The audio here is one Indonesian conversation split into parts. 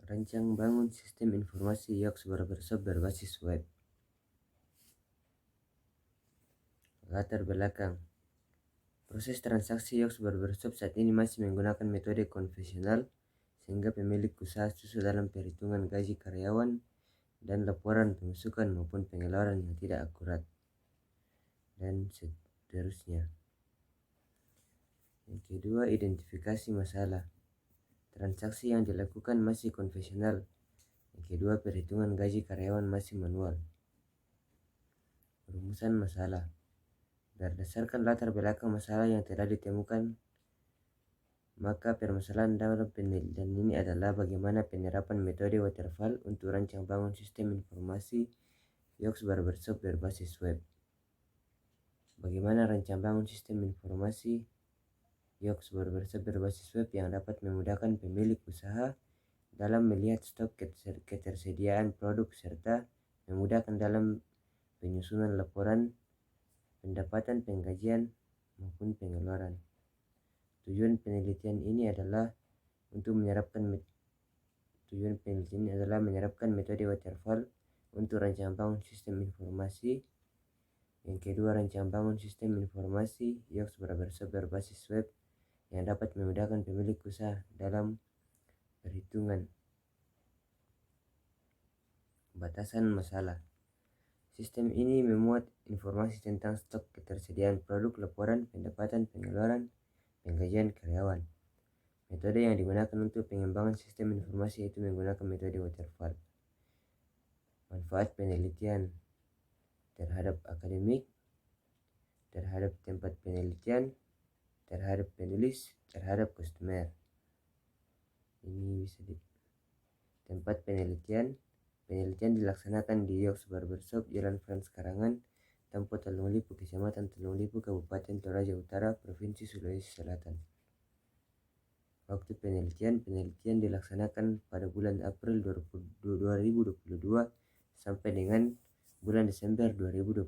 Rancang bangun sistem informasi Yoks Barbershop berbasis web. Latar belakang. Proses transaksi Yoks Barbershop saat ini masih menggunakan metode konvensional, sehingga pemilik usaha susah dalam perhitungan gaji karyawan dan laporan pemasukan maupun pengeluaran yang tidak akurat, dan seterusnya. Yang kedua, identifikasi masalah. Transaksi yang dilakukan masih konvensional. Yang kedua, perhitungan gaji karyawan masih manual. Rumusan masalah. Berdasarkan latar belakang masalah yang telah ditemukan, maka permasalahan dalam penelitian ini adalah bagaimana penerapan metode waterfall untuk rancang bangun sistem informasi Yoks Barbershop berbasis web. Bagaimana rancang bangun sistem informasi Yoks Barbershop berbasis web yang dapat memudahkan pemilik usaha dalam melihat stok ketersediaan produk serta memudahkan dalam penyusunan laporan pendapatan, penggajian, maupun pengeluaran. Tujuan penelitian ini adalah menyerapkan metode waterfall untuk rancang bangun sistem informasi. Yang kedua, rancang bangun sistem informasi Yoks Barbershop berbasis web yang dapat memudahkan pemilik usaha dalam perhitungan. Batasan masalah. Sistem ini memuat informasi tentang stok ketersediaan produk, laporan pendapatan, pengeluaran, penggajian karyawan. Metode yang digunakan untuk pengembangan sistem informasi itu menggunakan metode waterfall. Manfaat penelitian terhadap akademik, terhadap tempat penelitian, terhadap penulis, terhadap customer. Ini bisa tempat penelitian. Penelitian dilaksanakan di Yoks Barbershop, Jalan Frans Karangan, Tampo Talung Lipu, Kecamatan Talung Lipu, Kabupaten Toraja Utara, Provinsi Sulawesi Selatan. Waktu penelitian dilaksanakan pada bulan April 2022 sampai dengan bulan Desember 2022.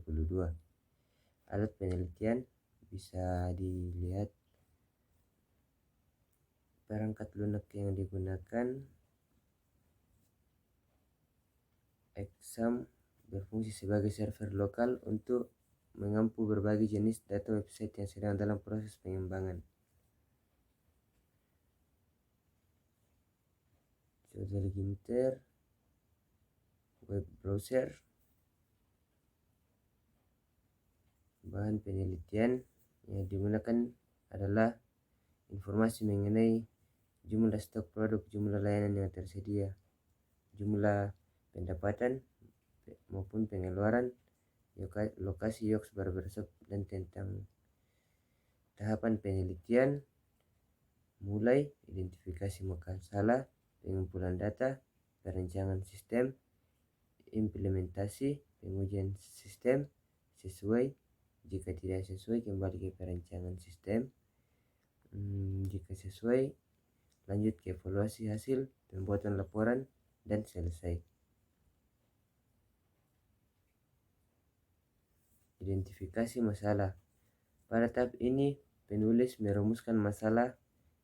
Alat penelitian bisa dilihat perangkat lunak yang digunakan. Exam berfungsi sebagai server lokal untuk mengampu berbagai jenis data website yang sedang dalam proses pengembangan. Jodel Ginter, web browser. Bahan penelitian yang digunakan adalah informasi mengenai jumlah stok produk, jumlah layanan yang tersedia, jumlah pendapatan maupun pengeluaran, lokasi Yoks Barbershop, dan tentang tahapan penelitian mulai identifikasi masalah, pengumpulan data, perencanaan sistem, implementasi, pengujian sistem sesuai. Jika tidak sesuai, kembali ke perencanaan sistem. Jika sesuai, lanjut ke evaluasi hasil, pembuatan laporan, dan selesai. Identifikasi masalah. Pada tahap ini, penulis merumuskan masalah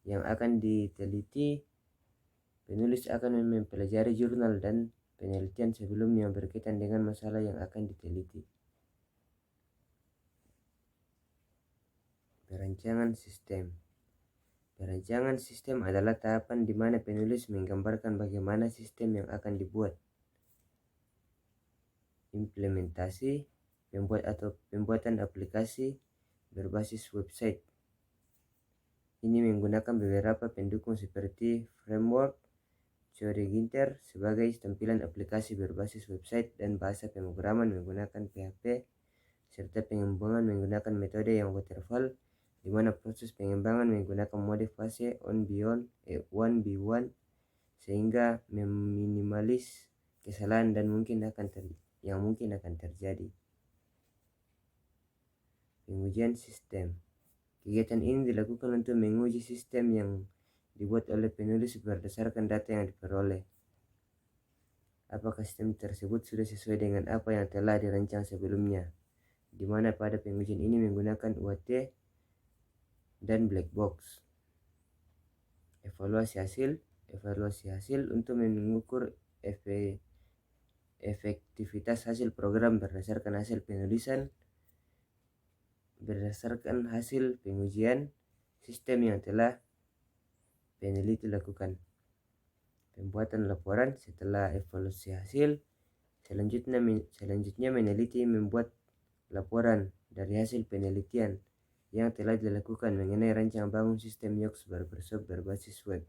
yang akan diteliti. Penulis akan mempelajari jurnal dan penelitian sebelumnya yang berkaitan dengan masalah yang akan diteliti. Perancangan sistem. Perancangan sistem adalah tahapan di mana penulis menggambarkan bagaimana sistem yang akan dibuat. Implementasi, pembuatan aplikasi berbasis website. Ini menggunakan beberapa pendukung seperti framework Jodel Ginter sebagai tampilan aplikasi berbasis website dan bahasa pemrograman menggunakan PHP, serta pengembangan menggunakan metode yang waterfall, di mana proses pengembangan menggunakan mode fase 1B1 sehingga meminimalis kesalahan dan yang mungkin akan terjadi. Pengujian sistem. Kegiatan ini dilakukan untuk menguji sistem yang dibuat oleh penulis berdasarkan data yang diperoleh. Apakah sistem tersebut sudah sesuai dengan apa yang telah dirancang sebelumnya, di mana pada pengujian ini menggunakan UAT dan black box. Evaluasi hasil. evaluasi hasil untuk mengukur efektivitas hasil program berdasarkan hasil penulisan, berdasarkan hasil pengujian sistem yang telah peneliti lakukan. Pembuatan laporan setelah evaluasi hasil. Selanjutnya meneliti membuat laporan dari hasil penelitian yang telah dilakukan mengenai rancang bangun sistem Yox Barbershop berbasis web.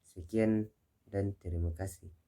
Sekian dan terima kasih.